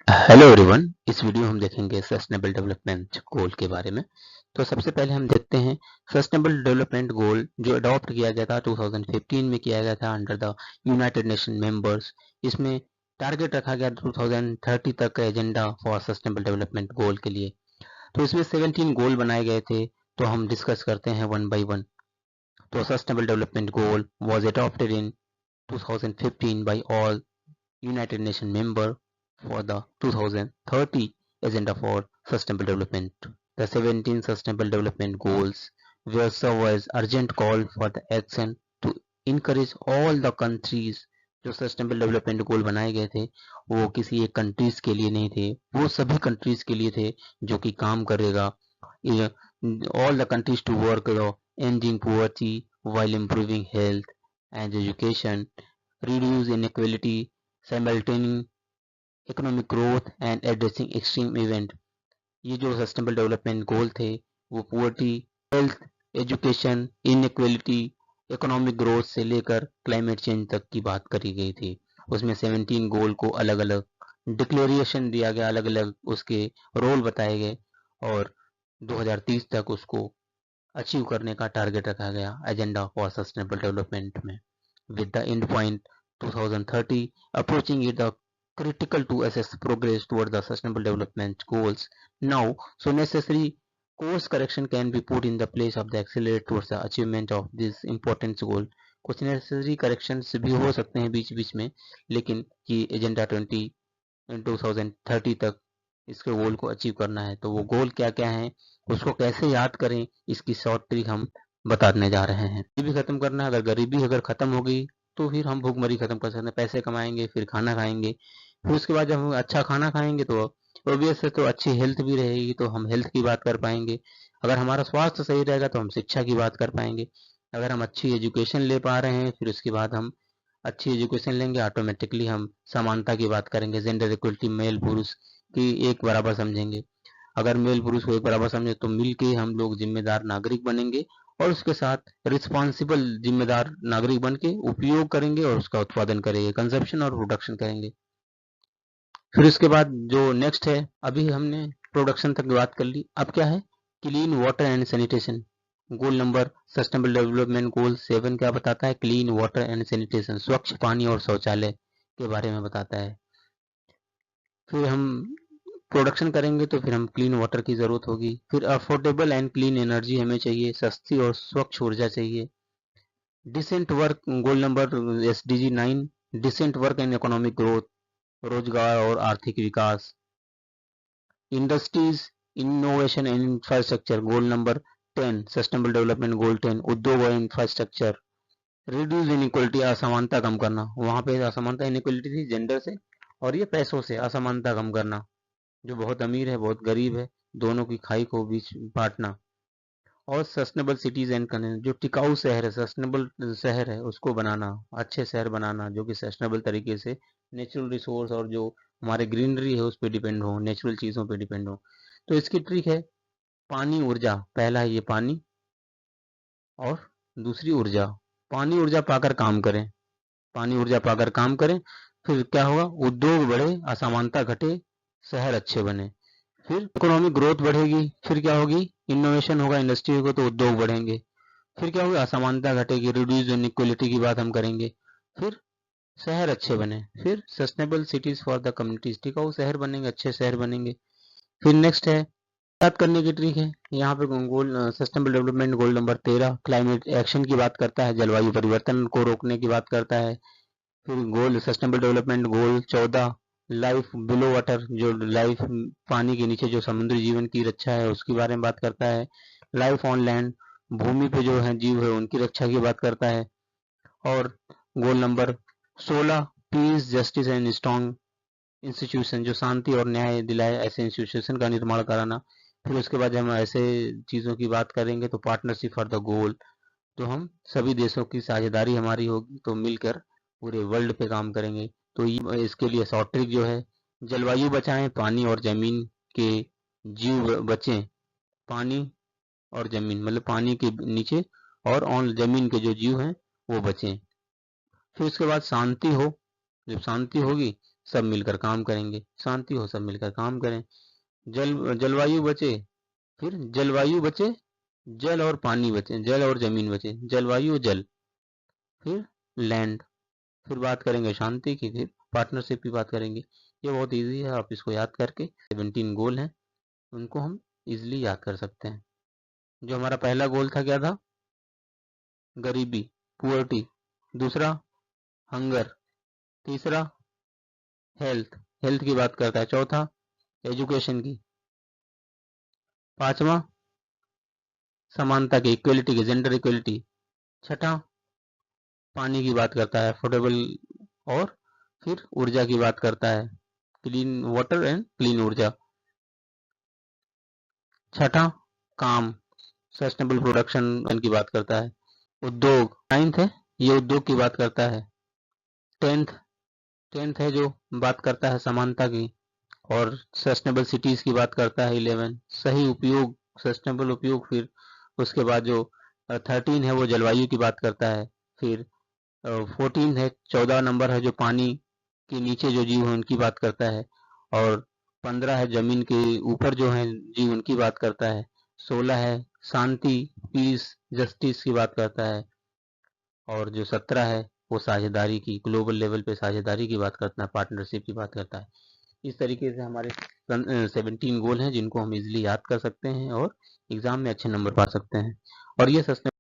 Hello everyone. इस video में हम देखेंगे सस्टेनेबल डेवलपमेंट गोल के बारे में। तो सबसे पहले हम देखते हैं सस्टेनेबल डेवलपमेंट गोल जो अडॉप्ट किया गया था 2015 में किया गया था under the United nation members. इसमें टारगेट रखा गया 2030 तक का एजेंडा फॉर सस्टेनेबल डेवलपमेंट गोल के लिए। तो इसमें 17 गोल बनाए गए थे। तो हम डिस्कस करते हैं वन बाई वन। तो sustainable development goal was adopted in 2015 by all United Nations member for the 2030 Agenda for Sustainable Development. The 17 Sustainable Development Goals were served as urgent call for the action to encourage all the countries। जो sustainable development गोल बनाए गए थे वो किसी एक countries के लिए नहीं थे, वो सभी कंट्रीज के लिए थे जो कि काम करेगा all the countries to work ending poverty while improving health and education, reduce inequality, simultaneous economic growth and addressing extreme event. ये जो सस्टेनेबल डेवलपमेंट गोल थे वो poverty, health, education, inequality, economic growth से लेकर क्लाइमेट चेंज तक की बात करी गई थी। उसमें 17 गोल को अलग अलग डिक्लेरेशन दिया गया, अलग अलग उसके रोल बताए गए और 2030 तक उसको अचीव करने का टारगेट रखा गया एजेंडा फॉर सस्टेनेबल डेवलपमेंट में। with the end point 2030 approaching it the critical to assess progress toward the sustainable development goals now, so necessary course correction can be put in the place of the accelerate towards the achievement of this important goal। कुछ necessary corrections भी हो सकते हैं बीच बीच में, लेकिन ये agenda 2030 तक इसके गोल को अचीव करना है। तो वो गोल क्या क्या है, उसको कैसे याद करें, इसकी शॉर्ट ट्रिक हम बताने जा रहे हैं। गरीबी खत्म करना है। अगर गरीबी अगर खत्म हो गई तो फिर हम भूखमरी खत्म कर सकते हैं, पैसे कमाएंगे, फिर खाना खाएंगे, फिर उसके बाद जब हम अच्छा खाना खाएंगे तो ऑब्वियस है तो अच्छी हेल्थ भी रहेगी, तो हम हेल्थ की बात कर पाएंगे। अगर हमारा स्वास्थ्य सही रहेगा तो हम शिक्षा की बात कर पाएंगे। अगर हम अच्छी एजुकेशन ले पा रहे हैं फिर उसके बाद हम अच्छी एजुकेशन लेंगे, ऑटोमेटिकली हम समानता की बात करेंगे, जेंडर इक्वलिटी, मेल पुरुष की एक बराबर समझेंगे। अगर मेल पुरुष को एक बराबर समझे तो मिलके हम लोग जिम्मेदार नागरिक बनेंगे और उसके साथ रिस्पॉन्सिबल जिम्मेदार नागरिक बन के उपयोग करेंगे और उसका उत्पादन करेंगे, कंजप्शन और प्रोडक्शन करेंगे। फिर उसके बाद जो नेक्स्ट है, अभी हमने प्रोडक्शन तक बात कर ली, अब क्या है, clean water and sanitation. Goal number sustainable development गोल 7 क्या बताता है, क्लीन वाटर एंड सैनिटेशन, स्वच्छ पानी और शौचालय के बारे में बताता है। फिर हम प्रोडक्शन करेंगे तो फिर हम क्लीन वाटर की ज़रूरत होगी। फिर अफोर्डेबल एंड क्लीन एनर्जी हमें चाहिए, सस्ती और स्वच्छ ऊर्जा चाहिए। Decent work, goal number SDG 9, decent work and economic growth, रोजगार और आर्थिक विकास। Industries, innovation and infrastructure, goal number 10, sustainable development goal 10, उद्योग और इंफ्रास्ट्रक्चर। रिड्यूस इनइक्वलिटी, असमानता कम करना। वहाँ पे असमानता इनइक्वलिटी थी जेंडर से, और ये पैसों से असमानता कम करना, जो बहुत अमीर है बहुत गरीब है दोनों की खाई को बीच बांटना। और सस्टेनेबल सिटीज एंड कन्वेंस, जो टिकाऊ शहर है, सस्टेनेबल शहर है उसको बनाना, अच्छे शहर बनाना जो कि सस्टेनेबल तरीके से नेचुरल रिसोर्स और जो हमारे ग्रीनरी है उस पर डिपेंड हो, नेचुरल चीज़ों पे डिपेंड हो। तो इसकी ट्रिक है पानी ऊर्जा, पहला है ये पानी और दूसरी ऊर्जा। पानी ऊर्जा पाकर काम करें, पानी ऊर्जा पाकर काम करें, फिर क्या होगा, उद्योग बढ़े, असमानता घटे, शहर अच्छे बने। फिर इकोनॉमिक ग्रोथ बढ़ेगी, फिर क्या होगी, इनोवेशन होगा, इंडस्ट्री होगा तो उद्योग बढ़ेंगे। फिर क्या होगा, असमानता घटेगी, रिड्यूस इनइक्वलिटी की बात हम करेंगे। फिर शहर अच्छे बने, फिर sustainable cities for the communities, टिकाऊ शहर बनेंगे, अच्छे शहर बनेंगे। फिर नेक्स्ट है बात करने की ट्रिक है, यहाँ पे goal sustainable development goal number 13 climate action की बात करता है, जलवायु परिवर्तन को रोकने की बात करता है। फिर goal sustainable development goal 14 life below water, जो लाइफ पानी के नीचे जो समुद्री जीवन की रक्षा है उसके बारे में बात करता है। लाइफ ऑन लैंड, भूमि पे जो है जीव है उनकी रक्षा की बात करता है। और goal number 16 piece justice and strong institution, जो शांति और न्याय दिलाए ऐसे इंस्टीट्यूशन का निर्माण कराना। फिर उसके बाद हम ऐसे चीज़ों की बात करेंगे तो पार्टनरशिप फॉर द गोल, तो हम सभी देशों की साझेदारी हमारी होगी तो मिलकर पूरे वर्ल्ड पे काम करेंगे। तो ये इसके लिए शॉर्ट ट्रिक जो है, जलवायु बचाएं, पानी और जमीन के जीव बचें, पानी और जमीन मतलब पानी के नीचे और ऑन जमीन के जो जीव हैं वो बचें। फिर उसके बाद शांति हो, जब शांति होगी सब मिलकर काम करेंगे, शांति हो सब मिलकर काम करें। जलवायु बचे, फिर जलवायु बचे, जल और पानी बचे, जल और जमीन बचे, जलवायु जल, फिर लैंड, फिर बात करेंगे शांति की, फिर पार्टनरशिप की बात करेंगे। ये बहुत इजी है, आप इसको याद करके 17 गोल हैं उनको हम इजीली याद कर सकते हैं। जो हमारा पहला गोल था क्या था? गरीबी, पुअर्टी। दूसरा हंगर। तीसरा हेल्थ, हेल्थ की बात करता है। चौथा एजुकेशन की। पांचवा समानता की, इक्वलिटी की, जेंडर इक्वलिटी। छठा पानी की बात करता है, अफोर्डेबल। और फिर ऊर्जा की बात करता है, क्लीन वाटर एंड क्लीन ऊर्जा। छठा काम, सस्टेनेबल प्रोडक्शन की बात करता है। उद्योग नाइन्थ है, ये उद्योग की बात करता है। टेंथ टेंथ है जो बात करता है समानता की। और सस्टेनेबल सिटीज की बात करता है 11। सही उपयोग, सस्टेनेबल उपयोग। फिर उसके बाद जो 13 है वो जलवायु की बात करता है। फिर 14 है, 14 नंबर है जो पानी के नीचे जो जीव है उनकी बात करता है। और 15 है जमीन के ऊपर जो है जीव उनकी बात करता है। 16 है शांति, पीस, जस्टिस की बात करता है। और जो 17 है वो साझेदारी की, ग्लोबल लेवल पे साझेदारी की बात करता है, पार्टनरशिप की बात करता है। इस तरीके से हमारे 17 गोल हैं जिनको हम इजीली याद कर सकते हैं और एग्जाम में अच्छे नंबर पा सकते हैं। और ये सस्टेनेबल